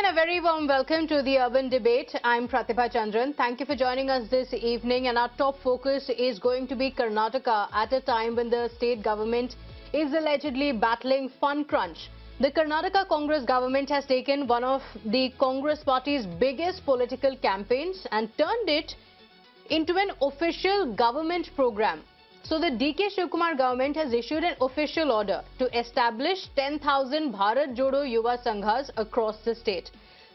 and a very warm welcome to the Urban Debate. I'm Pratibha Chandran. Thank you for joining us this evening, and our top focus is going to be Karnataka at a time when the state government is allegedly battling fund crunch. The Karnataka Congress government has taken one of the Congress party's biggest political campaigns and turned it into an official government program. So the D.K. Shivkumar government has issued an official order to establish 10,000 Bharat Jodo Yuva Sanghas across the state.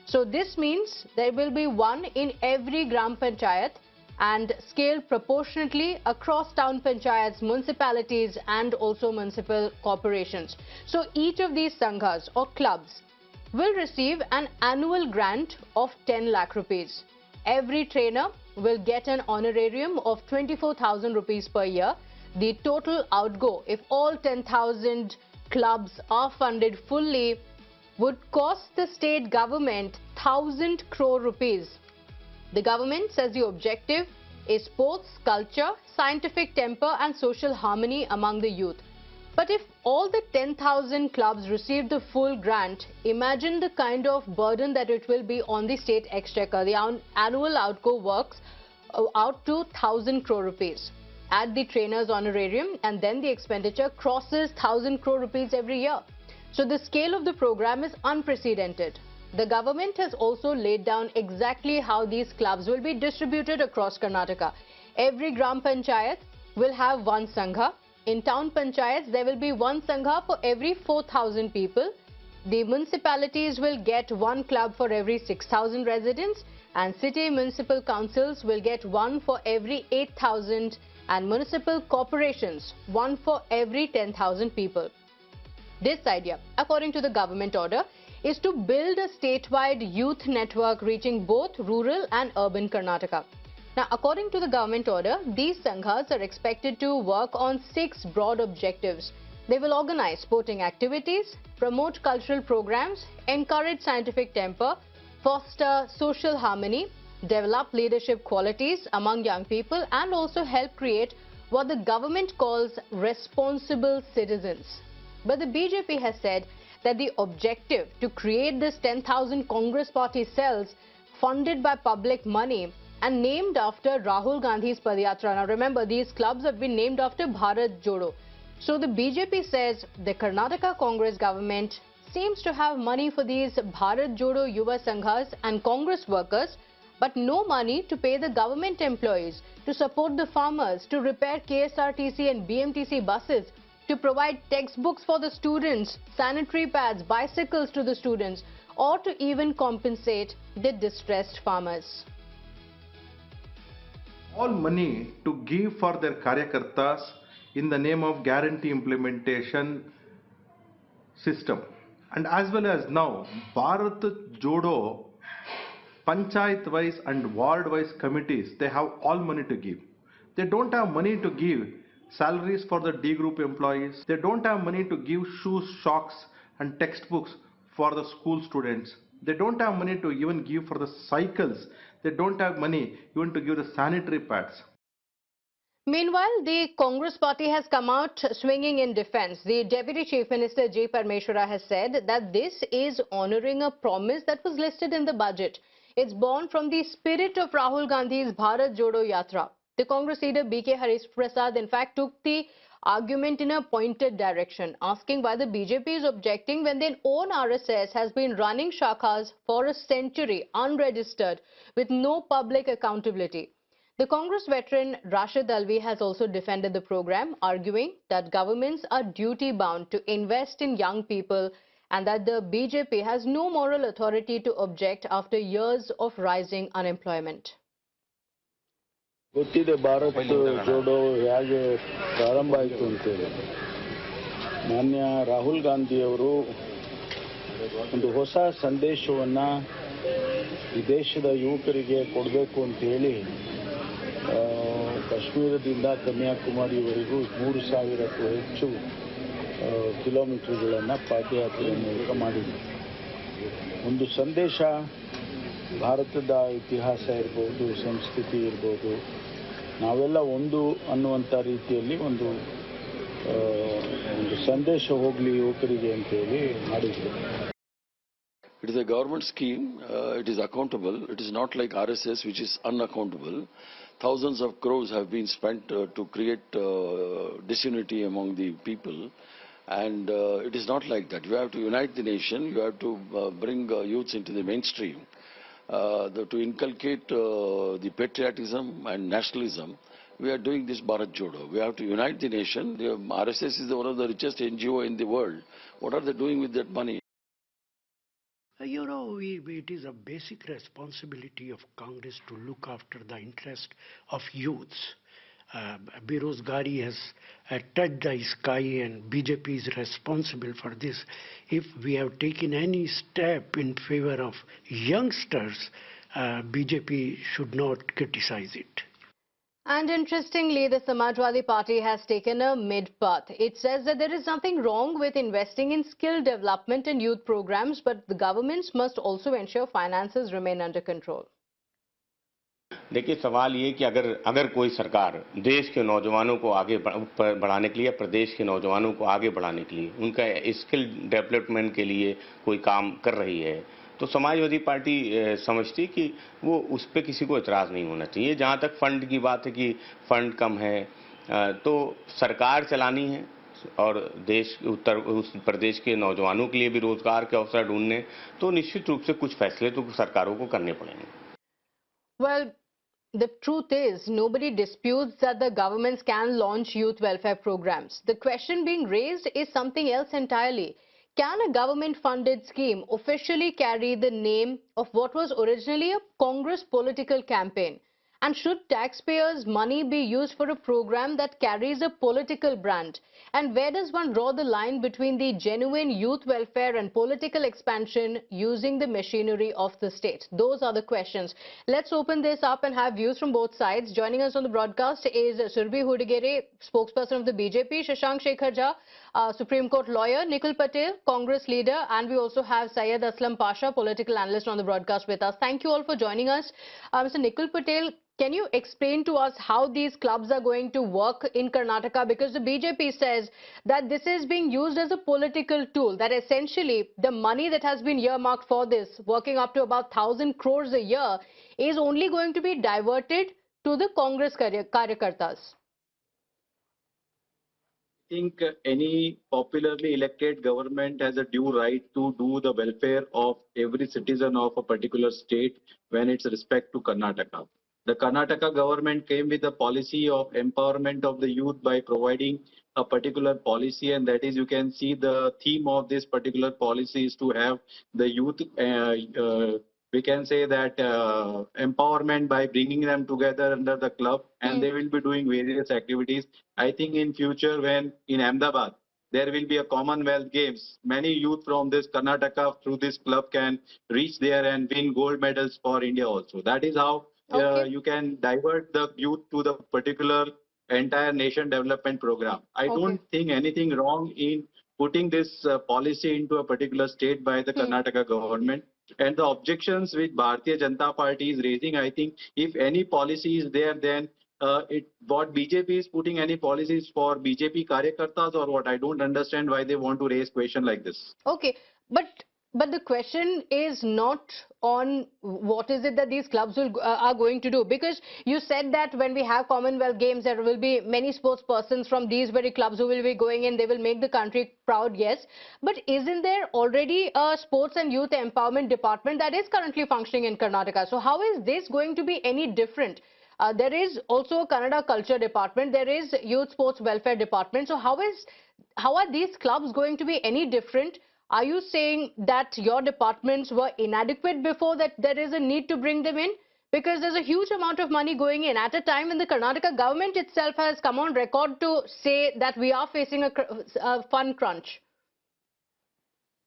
So this means there will be one in every Gram Panchayat and scaled proportionately across town panchayats, municipalities and also municipal corporations. So each of these Sanghas or clubs will receive an annual grant of 10 lakh rupees. Every trainer will get an honorarium of 24,000 rupees per year. The total outgo, if all 10,000 clubs are funded fully, would cost the state government 1,000 crore rupees. The government says the objective is sports, culture, scientific temper and social harmony among the youth. But if all the 10,000 clubs receive the full grant, imagine the kind of burden that it will be on the state exchequer. The annual outgo works out to 1,000 crore rupees. Add the trainer's honorarium and then the expenditure crosses 1,000 crore rupees every year. So the scale of the program is unprecedented. The government has also laid down exactly how these clubs will be distributed across Karnataka. Every Gram Panchayat will have one Sangha. In town panchayats, there will be one Sangha for every 4,000 people. The municipalities will get one club for every 6,000 residents, and city municipal councils will get one for every 8,000, and municipal corporations one for every 10,000 people. This idea, according to the government order, is to build a statewide youth network reaching both rural and urban Karnataka. Now, according to the government order, these Sanghas are expected to work on 6 broad objectives. They will organize sporting activities, promote cultural programs, encourage scientific temper, foster social harmony, develop leadership qualities among young people, and also help create what the government calls responsible citizens. But the BJP has said that the objective to create this 10,000 Congress party cells funded by public money and named after Rahul Gandhi's Padayatra. Now remember, these clubs have been named after Bharat Jodo. So the BJP says the Karnataka Congress government seems to have money for these Bharat Jodo Yuva Sanghas and Congress workers, but no money to pay the government employees, to support the farmers, to repair KSRTC and BMTC buses, to provide textbooks for the students, sanitary pads, bicycles to the students, or to even compensate the distressed farmers. All money to give for their karyakartas in the name of guarantee implementation system. And as well as now, Bharat Jodo panchayat wise and ward wise committees, they have all money to give. They don't have money to give salaries for the D group employees. They don't have money to give shoes, socks and textbooks for the school students. They don't have money to even give for the cycles. They don't have money even to give the sanitary pads. Meanwhile, the Congress party has come out swinging in defense. The Deputy Chief Minister G. Parmeshwara has said that this is honoring a promise that was listed in the budget. It's born from the spirit of Rahul Gandhi's Bharat Jodo Yatra. The Congress leader B.K. Harish Prasad in fact took the argument in a pointed direction, asking why the BJP is objecting when their own RSS has been running shakhas for a century unregistered with no public accountability. The Congress veteran Rashid Alvi has also defended the program, arguing that governments are duty-bound to invest in young people and that the BJP has no moral authority to object after years of rising unemployment. ಗೊತ್ತಿದೆ ಭಾರತ್ ಜೋಡೋ ಹೇಗೆ ಪ್ರಾರಂಭ ಆಯಿತು ಅಂತೇಳಿ. ಮಾನ್ಯ ರಾಹುಲ್ ಗಾಂಧಿಯವರು ಒಂದು ಹೊಸ ಸಂದೇಶವನ್ನು ಈ ದೇಶದ ಯುವಕರಿಗೆ ಕೊಡಬೇಕು ಅಂತೇಳಿ ಕಾಶ್ಮೀರದಿಂದ ಕನ್ಯಾಕುಮಾರಿವರೆಗೂ 3,000ಕ್ಕೂ ಹೆಚ್ಚು ಕಿಲೋಮೀಟರ್ಗಳನ್ನು ಪಾದಯಾತ್ರೆ ಮೂಲಕ ಮಾಡಿದರು. ಒಂದು ಸಂದೇಶ ಭಾರತದ ಇತಿಹಾಸ ಇರ್ಬೋದು, ಸಂಸ್ಕೃತಿ ಇರ್ಬೋದು, ನಾವೆಲ್ಲ ಒಂದು ಅನ್ನುವಂಥ ರೀತಿಯಲ್ಲಿ ಒಂದು ಸಂದೇಶ ಹೋಗಲಿ ಯುವಕರಿಗೆ ಅಂತೇಳಿ ಮಾಡಿದರು. It is a government scheme. It is accountable. It is not like RSS, which is unaccountable. Thousands of crores have been spent to create disunity among the people. And it is not like that. You have to unite the nation. You have to bring youths into the mainstream. To inculcate the patriotism and nationalism. We are doing this Bharat Jodo. We have to unite the nation. The RSS is one of the richest NGO in the world. What are they doing with that money? You know, it is a basic responsibility of Congress to look after the interest of youths. Berozgari has touched the sky and BJP is responsible for this. If we have taken any step in favor of youngsters, BJP should not criticize it. And interestingly, the Samajwadi Party has taken a mid-path. It says that there is nothing wrong with investing in skill development and youth programs, but the governments must also ensure finances remain under control. देखिए सवाल ये कि अगर कोई सरकार देश के नौजवानों को आगे बढ़ाने के लिए, प्रदेश के नौजवानों को आगे बढ़ाने के लिए, उनका स्किल डेवलपमेंट के लिए कोई काम कर रही है, तो समाजवादी पार्टी समझती कि वो उस पर किसी को एतराज़ नहीं होना चाहिए। जहाँ तक फंड की बात है कि फंड कम है, तो सरकार चलानी है और उत्तर प्रदेश के नौजवानों के लिए भी रोजगार के अवसर ढूंढने, तो निश्चित रूप से कुछ फैसले तो सरकारों को करने पड़ेंगे। Well, the truth is, nobody disputes that the governments can launch youth welfare programs. The question being raised is something else entirely. Can a government-funded scheme officially carry the name of what was originally a Congress political campaign? And should taxpayers' money be used for a program that carries a political brand? And where does one draw the line between the genuine youth welfare and political expansion using the machinery of the state? Those are the questions. Let's open this up and have views from both sides. Joining us on the broadcast is Surbhi Hudigere, spokesperson of the BJP, Shashank Shekharja, Supreme Court lawyer, Nikhil Patel, Congress leader, and we also have Syed Aslam Pasha, political analyst, on the broadcast with us. Thank you all for joining us. Mr. Nikhil Patel, can you explain to us how these clubs are going to work in Karnataka? Because the BJP says that this is being used as a political tool, that essentially the money that has been earmarked for this, working up to about 1,000 crores a year, is only going to be diverted to the Congress karyakartas. I think any popularly elected government has a due right to do the welfare of every citizen of a particular state when it's respect to Karnataka. The Karnataka government came with a policy of empowerment of the youth by providing a particular policy, and that is, you can see the theme of this particular policy is to have the youth, we can say that empowerment by bringing them together under the club, and they will be doing various activities. I think in future, when in Ahmedabad, there will be a Commonwealth Games, many youth from this Karnataka through this club can reach there and win gold medals for India also. That is how you can divert the youth to the particular entire nation development program. I don't think anything wrong in putting this policy into a particular state by the Karnataka government. And the objections which Bharatiya Janata Party is raising, I think if any policy is there, then what BJP is putting any policies for BJP karyakartas or what? I don't understand why they want to raise question like this. Okay, but the question is not on what is it that these clubs are going to do, because you said that when we have Commonwealth Games, there will be many sports persons from these very clubs who will be going in. They will make the country proud, yes. But isn't there already a sports and youth empowerment department that is currently functioning in Karnataka? So how is this going to be any different? There is also a Kannada culture department. There is youth sports welfare department. So how are these clubs going to be any different? Are you saying that your departments were inadequate before, that there is a need to bring them in? Because there's a huge amount of money going in at a time when the Karnataka government itself has come on record to say that we are facing a fund crunch.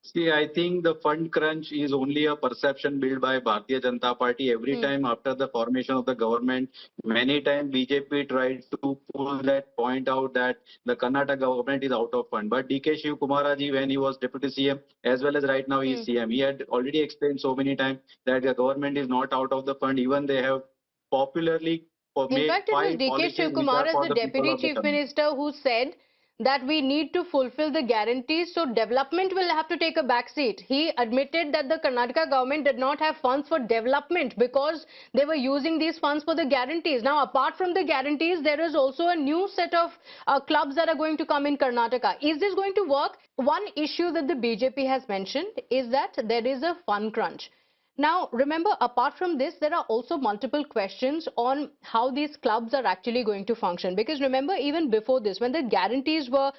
See, I think the fund crunch is only a perception built by Bharatiya Janata Party. Every time after the formation of the government, many times BJP tried to pull that point out that the Karnataka government is out of fund. But DK Shiv Kumaraji, when he was Deputy CM, as well as right now he is CM, he had already explained so many times that the government is not out of the fund. Even they have popularly in fact, it was DK Shiv Kumar as the Deputy Chief Minister who said that we need to fulfill the guarantees, so development will have to take a back seat. He admitted that the Karnataka government did not have funds for development because they were using these funds for the guarantees. Now, apart from the guarantees, there is also a new set of clubs that are going to come in Karnataka. Is this going to work? One issue that the BJP has mentioned is that there is a fund crunch. Now, remember, apart from this, there are also multiple questions on how these clubs are actually going to function. Because remember, even before this, when the guarantees were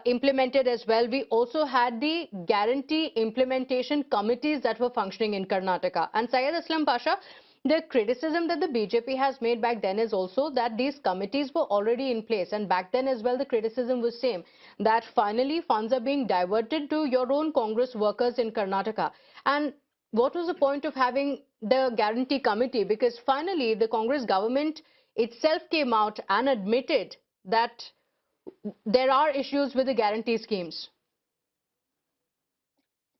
implemented as well, we also had the guarantee implementation committees that were functioning in Karnataka. And Syed Aslam Pasha, the criticism that the BJP has made back then is also that these committees were already in place. And back then as well, the criticism was same, that finally funds are being diverted to your own Congress workers in Karnataka. And what was the point of having the guarantee committee? Because finally the Congress government itself came out and admitted that there are issues with the guarantee schemes.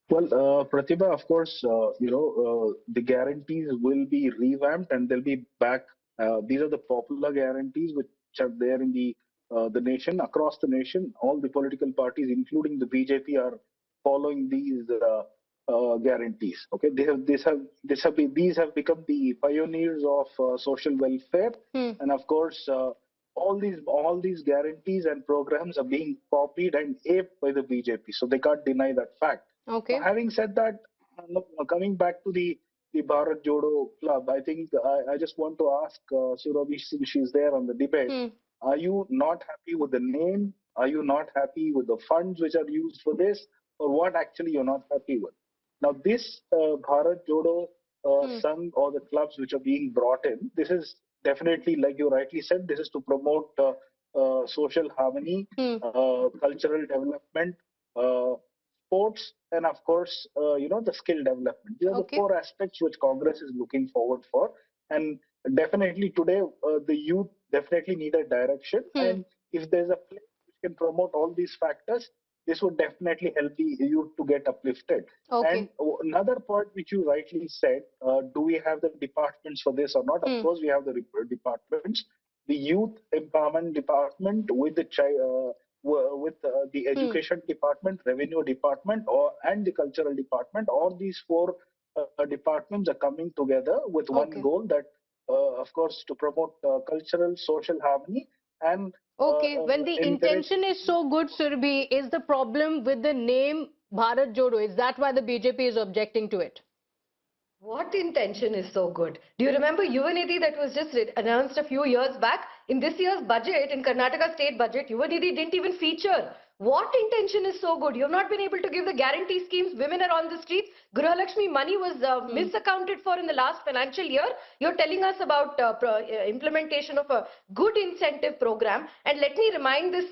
Well, Pratibha, of course, the guarantees will be revamped and they'll be back. These are the popular guarantees which are there in the nation, across the nation. All the political parties, including the BJP, are following these guarantees. Okay, these have become the pioneers of social welfare, and of course, all these guarantees and programs are being copied and aped by the BJP. So they can't deny that fact. Okay. Having said that, coming back to the Bharat Jodo Club, I think I just want to ask Surabhi, since she's there on the debate, are you not happy with the name? Are you not happy with the funds which are used for this? Or what actually you're not happy with? Now, this Bharat Jodo Sangh, or the clubs which are being brought in, this is definitely, like you rightly said, this is to promote social harmony, cultural development, sports, and of course, the skill development. These are the four aspects which Congress is looking forward for. And definitely today, the youth definitely need a direction. And if there's a place which can promote all these factors, this would definitely help the youth to get uplifted. And another point which you rightly said, do we have the departments for this or not? Of course, we have the departments. The youth empowerment department with the the education department, revenue department, and the cultural department. All these four departments are coming together with one goal, that of course, to promote cultural, social harmony. And when the intention is so good, Surabhi, is the problem with the name Bharat Jodo? Is that why the BJP is objecting to it? What intention is so good? Do you remember Yuva Nidhi that was just announced a few years back? In this year's budget, in Karnataka state budget, Yuva Nidhi didn't even feature. What intention is so good? You have not been able to give the guarantee schemes. Women are on the streets. Griha Lakshmi money was misaccounted for in the last financial year. You're telling us about implementation of a good incentive program. And let me remind this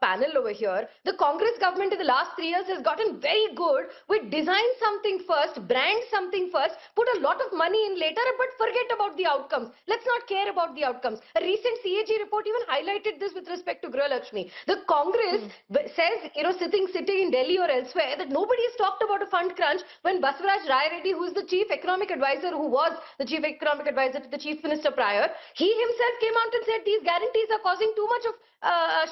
panel over here, the Congress government in the last 3 years has gotten very good with design something first, brand something first, put a lot of money in later, but forget about the outcomes. Let's not care about the outcomes. A recent CAG report even highlighted this with respect to Griha Lakshmi. The Congress says, sitting in Delhi or elsewhere, that nobody has talked about a fund crunch when Basavaraj Rai Reddy, who is the chief economic advisor, who was the chief economic advisor to the chief minister prior, he himself came out and said these guarantees are causing too much of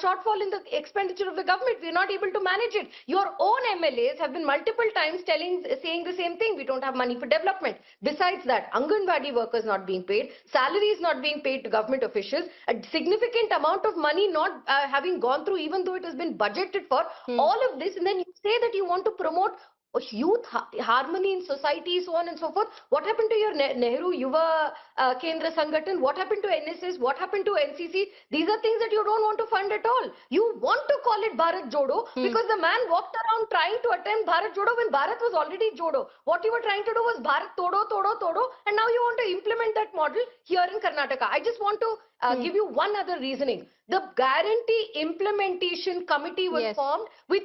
shortfall in the expenditure of the government. We are not able to manage it. Your own MLAs have been multiple times saying the same thing. We don't have money for development. Besides that, Anganwadi workers not being paid, salaries not being paid to government officials, a significant amount of money not having gone through, even though it has been budgeted for, all of this, and then you say that you want to promote youth harmony in society, so on and so forth. What happened to your Nehru Yuva Kendra Sangathan? What happened to NSS? What happened to NCC? These are things that you don't want to fund at all. You want to call it Bharat Jodo because the man walked around trying to attempt Bharat Jodo when Bharat was already Jodo. What you were trying to do was Bharat Todo, Todo, Todo, and now you want to implement that model here in Karnataka. I just want to give you one other reasoning. The guarantee implementation committee was formed with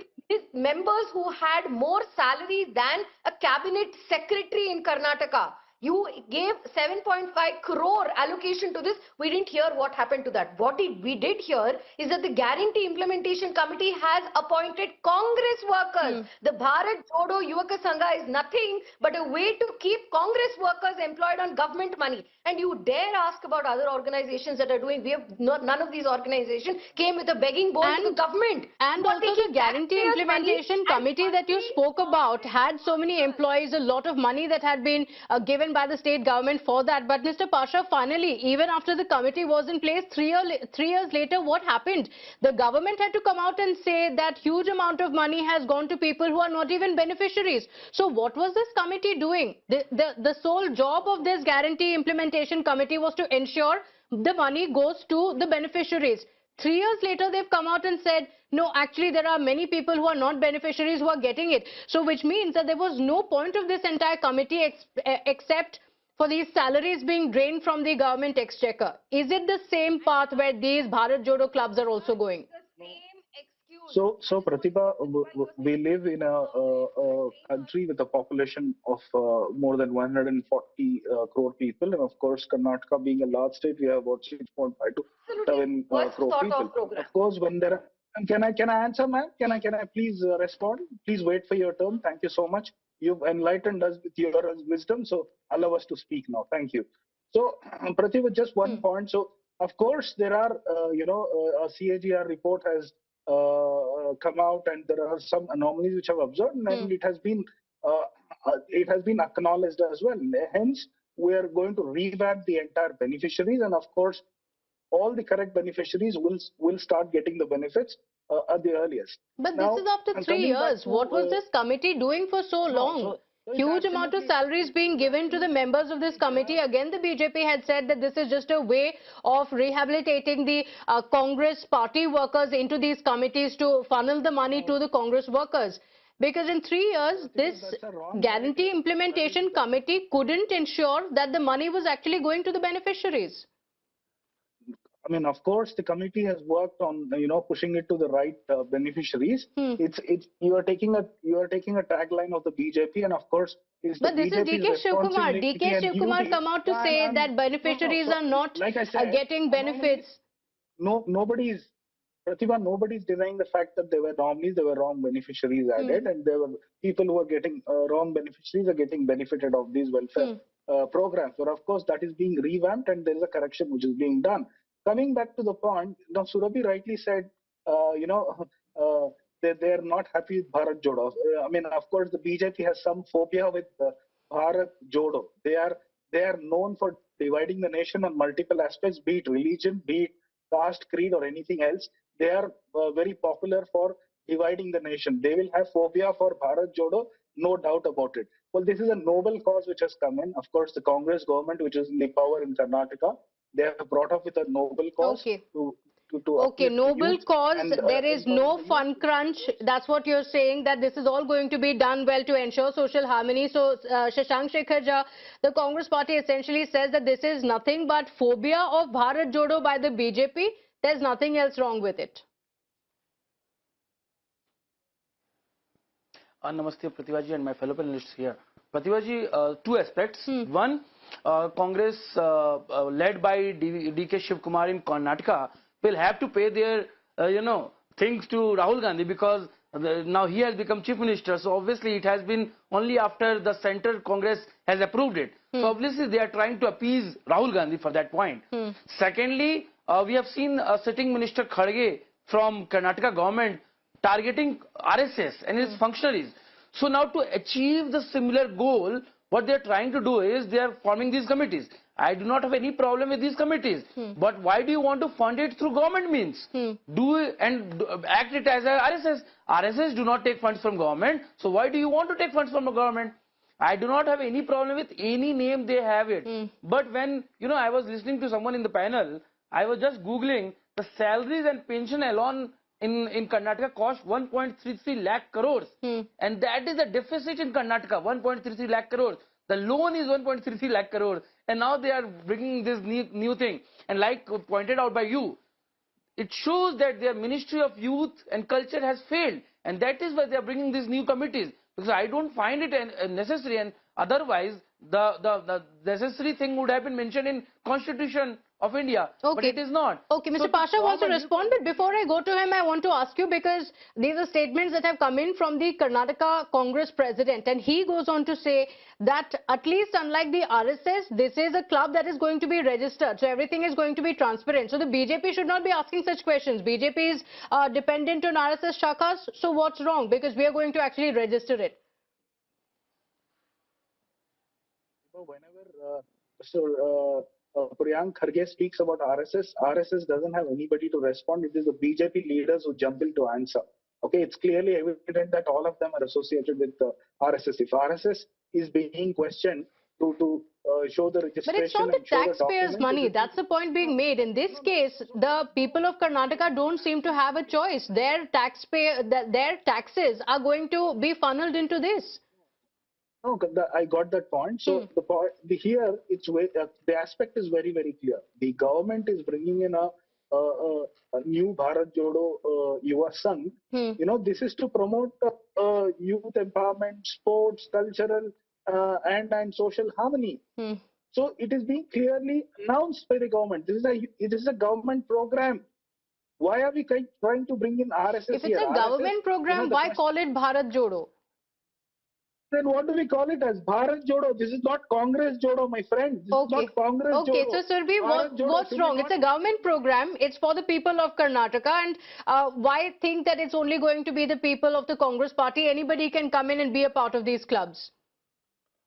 members who had more salary than a cabinet secretary in Karnataka. You gave 7.5 crore allocation to this. We didn't hear what happened to that. What we did hear is that the Guarantee Implementation Committee has appointed Congress workers. The Bharat Jodo Yuva Sanghas is nothing but a way to keep Congress workers employed on government money. And you dare ask about other organizations that are doing. None of these organizations came with a begging bowl to the government. And But also the Guarantee Implementation Committee that you spoke about had so many employees, a lot of money that had been given by the state government for that. But Mr. Pasha, finally, even after the committee was in place, 3 years later, what happened? The government had to come out and say that huge amount of money has gone to people who are not even beneficiaries. So what was this committee doing? The sole job of this Guarantee Implementation Committee was to ensure the money goes to the beneficiaries. 3 years later, they've come out and said, no, actually, there are many people who are not beneficiaries who are getting it. So, which means that there was no point of this entire committee except for these salaries being drained from the government exchequer. Is it the same path where these Bharat Jodo clubs are also going? So Pratibha, we live in a country with a population of more than 140 crore people, and of course, Karnataka being a large state, we have about 6.5 to 7 crore people. Of course, when there are, and can I answer, ma'am? Can I please respond? Please wait for your turn. Thank you so much. You've enlightened us with your wisdom, so allow us to speak now. Thank you. So, Pratibha, just one point. So, of course, there are, a CAGR report has come out, and there are some anomalies which have observed, and it has been acknowledged as well. Hence, we are going to revamp the entire beneficiaries, and of course, all the correct beneficiaries will start getting the benefits at the earliest. But now, this is after 3 years. What was this committee doing for so long? Huge amount of salaries being given to the members of this committee. Again, the BJP had said that this is just a way of rehabilitating the Congress party workers into these committees to funnel the money to the Congress workers. Because in 3 years, this Guarantee Implementation Committee couldn't ensure that the money was actually going to the beneficiaries. I mean, of course, the committee has worked on pushing it to the right beneficiaries. You are taking a tagline of the BJP, and of course, but this is DK Shivkumar. DK Shivkumar come out to say that beneficiaries are not getting benefits. Nobody is denying the fact that there were nominees, there were wrong beneficiaries added, and there were people who are getting wrong beneficiaries are getting benefited of these welfare programs. But of course, that is being revamped, and there is a correction which is being done. Coming back to the point, now Surabhi rightly said, they are not happy with Bharat Jodo. I mean, of course, the BJP has some phobia with Bharat Jodo. They are known for dividing the nation on multiple aspects, be it religion, be it caste, creed, or anything else. They are very popular for dividing the nation. They will have phobia for Bharat Jodo, no doubt about it. Well, this is a noble cause which has come in. Of course, the Congress government, which is in the power in Karnataka, they have brought up with a noble cause. Okay, noble cause. There is no fun crunch. That's what you're saying, that this is all going to be done well to ensure social harmony. So, Shashank Shekhar Jha, the Congress party essentially says that this is nothing but phobia of Bharat Jodo by the BJP. There's nothing else wrong with it. Namaste, Pratibha ji, and my fellow panelists here. Pratibha ji, two aspects. One, Congress led by DK Shivkumar in Karnataka will have to pay their things to Rahul Gandhi, because now he has become chief minister. So obviously it has been only after the center Congress has approved it. So obviously they are trying to appease Rahul Gandhi for that point. Secondly, we have seen sitting minister Kharge from Karnataka government targeting RSS and its functionaries. So now to achieve the similar goal, what they are trying to do is they are forming these committees. I do not have any problem with these committees. But why do you want to fund it through government means? Act it as a RSS. RSS do not take funds from government. So why do you want to take funds from the government? I do not have any problem with any name they have it. But when, I was listening to someone in the panel, I was just Googling the salaries and pension alone in Karnataka cost 1.33 lakh crores. And that is the deficit in Karnataka, 1.33 lakh crores. The loan is 1.33 lakh crores. And now they are bringing this new thing. And like pointed out by you, it shows that their Ministry of Youth and Culture has failed. And that is why they are bringing these new committees. Because I don't find it necessary. And Otherwise, the necessary thing would have been mentioned in Constitution of India, but it is not. Okay, Mr. So Pasha wants to respond, but before I go to him, I want to ask you, because these are statements that have come in from the Karnataka Congress president, and he goes on to say that at least unlike the RSS, this is a club that is going to be registered, so everything is going to be transparent. So the BJP should not be asking such questions. BJP is dependent on RSS shakas, so what's wrong? Because we are going to actually register it. Whenever Mr. Priyank Kharge speaks about RSS doesn't have anybody to respond. It is the BJP leaders who jump in to answer. Okay, it's clearly evident that all of them are associated with RSS. If RSS is being questioned to show the registration, but it's not the taxpayers' money. That's the point being made. In this case, the people of Karnataka don't seem to have a choice. Their taxes are going to be funneled into this. No, I got that point. So the point here, the aspect is very, very clear. The government is bringing in a new Bharat Jodo Yuva Sanghas. You know, this is to promote youth empowerment, sports, cultural, and social harmony. So it is being clearly announced by the government. It is a government program. Why are we trying to bring in RSS? If it's a government program, why call it Bharat Jodo? Then what do we call it as? Bharat Jodo. This is not Congress Jodo, my friend. This is not Congress Jodo. Okay, so Surbhi, what's wrong? It's a government program. It's for the people of Karnataka. And why think that it's only going to be the people of the Congress party? Anybody can come in and be a part of these clubs.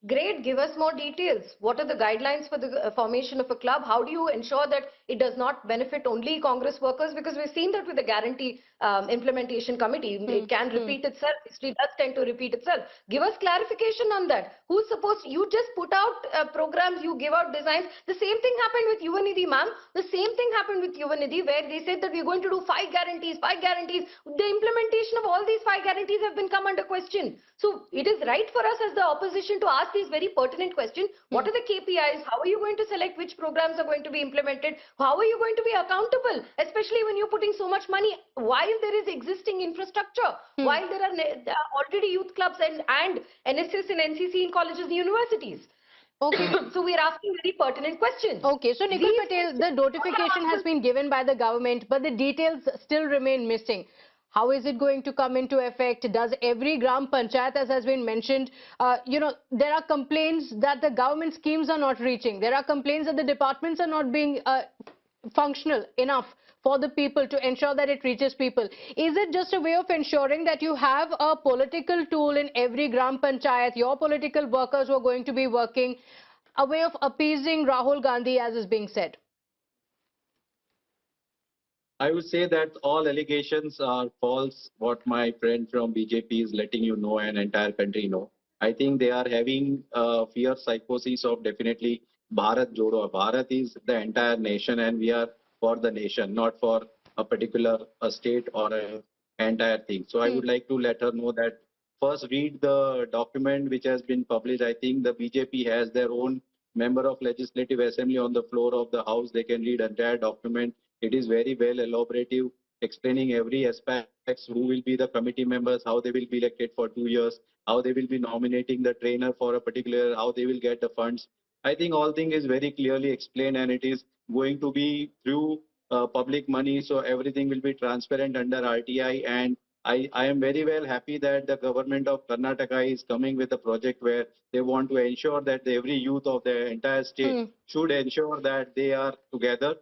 Great, give us more details. What are the guidelines for the formation of a club? How do you ensure that it does not benefit only Congress workers? Because we've seen that with the guarantee implementation committee, it can repeat itself. History does tend to repeat itself. Give us clarification on that. Who's supposed, you just put out programs, you give out designs. The same thing happened with Yuva Nidhi, ma'am. The same thing happened with Yuva Nidhi, where they said that we're going to do 5 guarantees. The implementation of all these 5 guarantees have been come under question. So it is right for us as the opposition to ask these very pertinent questions. What are the KPIs? How are you going to select which programs are going to be implemented? How are you going to be accountable? Especially when you're putting so much money, while there is existing infrastructure, while there are already youth clubs and NSS and NCC in colleges and universities. Okay. So we are asking very pertinent questions. Okay, so Nikhil Patel, the notification has been given by the government, but the details still remain missing. How is it going to come into effect? Does every Gram Panchayat, as has been mentioned, there are complaints that the government schemes are not reaching. There are complaints that the departments are not being functional enough for the people to ensure that it reaches people. Is it just a way of ensuring that you have a political tool in every Gram Panchayat, your political workers who are going to be working, a way of appeasing Rahul Gandhi, as is being said? I would say that all allegations are false, what my friend from BJP is letting you know and entire country know. I think they are having fear psychosis of definitely Bharat Jodo. Bharat is the entire nation and we are for the nation, not for a particular state or an entire thing. So I would like to let her know that first read the document which has been published. I think the BJP has their own member of Legislative Assembly on the floor of the House. They can read entire document. It is very well elaborative, explaining every aspect, who will be the committee members, how they will be elected for 2 years, how they will be nominating the trainer for a particular, how they will get the funds. I think all thing is very clearly explained and it is going to be through public money. So everything will be transparent under RTI. And I am very well happy that the government of Karnataka is coming with a project where they want to ensure that every youth of the entire state should ensure that they are together.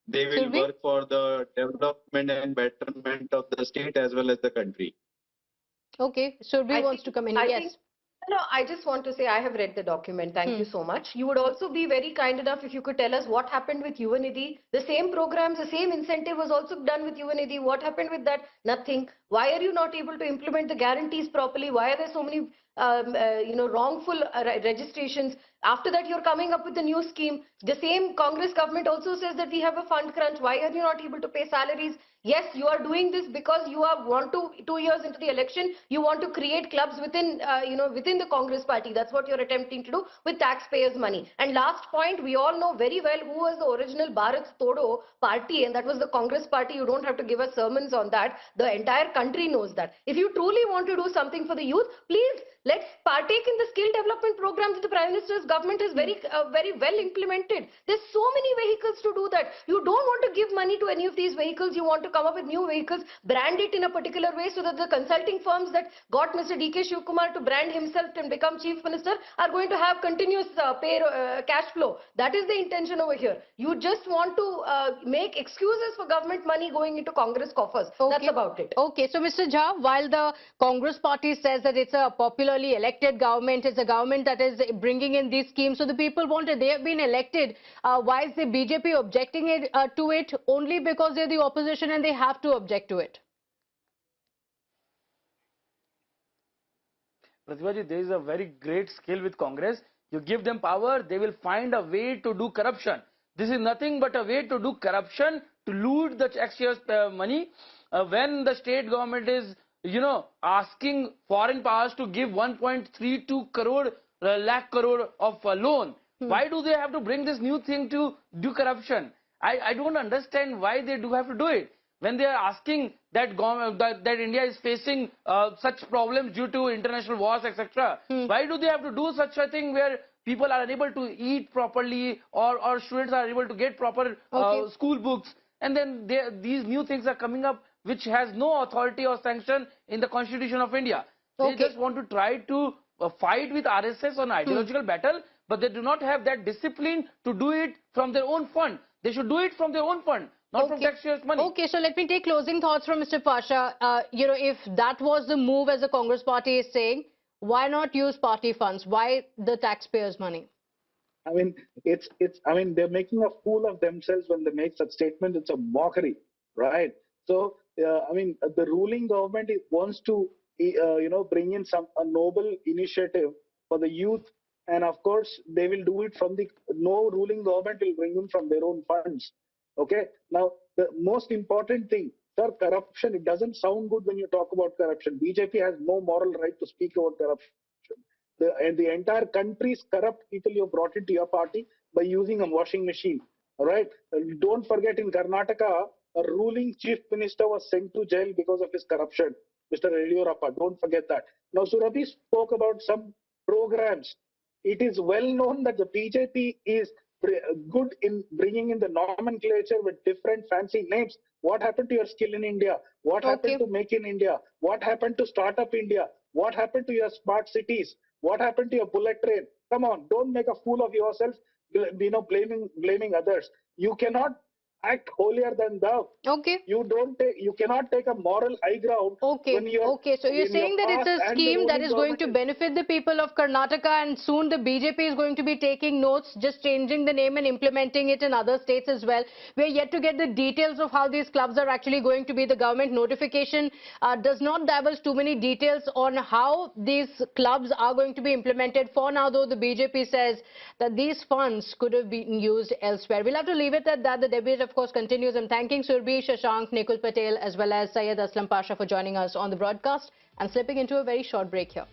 They will work for the development and betterment of the state as well as the country. Okay, Surbhi wants to come in. Yes. No, I just want to say I have read the document. Thank you so much. You would also be very kind enough if you could tell us what happened with Yuva Nidhi. The same programs, the same incentive was also done with Yuva Nidhi. What happened with that? Nothing. Why are you not able to implement the guarantees properly? Why are there so many wrongful registrations? After that, you're coming up with a new scheme. The same Congress government also says that we have a fund crunch. Why are you not able to pay salaries? Yes, you are doing this because you want to, 2 years into the election, you want to create clubs within, within the Congress party. That's what you're attempting to do with taxpayers' money. And last point, we all know very well who was the original Bharat Jodo party, and that was the Congress party. You don't have to give us sermons on that. The entire country knows that. If you truly want to do something for the youth, please let's partake in the skill development program that the Prime Minister's government has very well implemented. There's so many vehicles to do that. You don't want to give money to any of these vehicles. You want to come up with new vehicles, brand it in a particular way so that the consulting firms that got Mr. D.K. Shivkumar to brand himself and become Chief Minister are going to have continuous cash flow. That is the intention over here. You just want to make excuses for government money going into Congress coffers. Okay. That's about it. Okay, so Mr. Jha, while the Congress party says that it's a popularly elected government, it's a government that is bringing in these schemes, so the people want it. They have been elected. Why is the BJP objecting to it? Only because they're the opposition and they have to object to it. Pratibha, there is a very great skill with Congress. You give them power, they will find a way to do corruption. This is nothing but a way to do corruption, to loot the taxpayers' money. When the state government is, asking foreign powers to give 1.32 lakh crore of a loan, why do they have to bring this new thing to do corruption? I don't understand why they do have to do it. When they are asking that that India is facing such problems due to international wars, etc., why do they have to do such a thing where people are unable to eat properly, or students are able to get proper school books, and then these new things are coming up which has no authority or sanction in the Constitution of India. They just want to try to fight with RSS on ideological battle, but they do not have that discipline to do it from their own fund. They should do it from their own fund, not from taxpayers' money. Okay, so let me take closing thoughts from Mr. Pasha. If that was the move, as the Congress party is saying, why not use party funds? Why the taxpayers' money? I mean, they're making a fool of themselves when they make such statements. It's a mockery, right? So, the ruling government wants to, bring in a noble initiative for the youth. And of course, they will do it from no ruling government will bring in from their own funds. Okay. Now, the most important thing, sir, corruption, it doesn't sound good when you talk about corruption. BJP has no moral right to speak about corruption. The entire country's corrupt people you have brought into your party by using a washing machine. All right. Don't forget, in Karnataka, a ruling chief minister was sent to jail because of his corruption, Mr. Yediyurappa. Don't forget that. Now, Surabhi spoke about some programs. It is well known that the BJP is good in bringing in the nomenclature with different fancy names. What happened to your Skill in India? What happened to Make in India? What happened to Startup India? What happened to your smart cities? What happened to your bullet train? Come on, don't make a fool of yourself, blaming others. You cannot act holier than thou. Okay. You cannot take a moral high ground. Okay. So you're saying that it's a scheme that is going to benefit the people of Karnataka, and soon the BJP is going to be taking notes, just changing the name and implementing it in other states as well. We're yet to get the details of how these clubs are actually going to be. The government notification does not divulge too many details on how these clubs are going to be implemented. For now, though, the BJP says that these funds could have been used elsewhere. We'll have to leave it at that. The debate, of course, continues. I'm thanking Surbhi, Shashank, Nikul Patel, as well as Syed Aslam Pasha for joining us on the broadcast and slipping into a very short break here.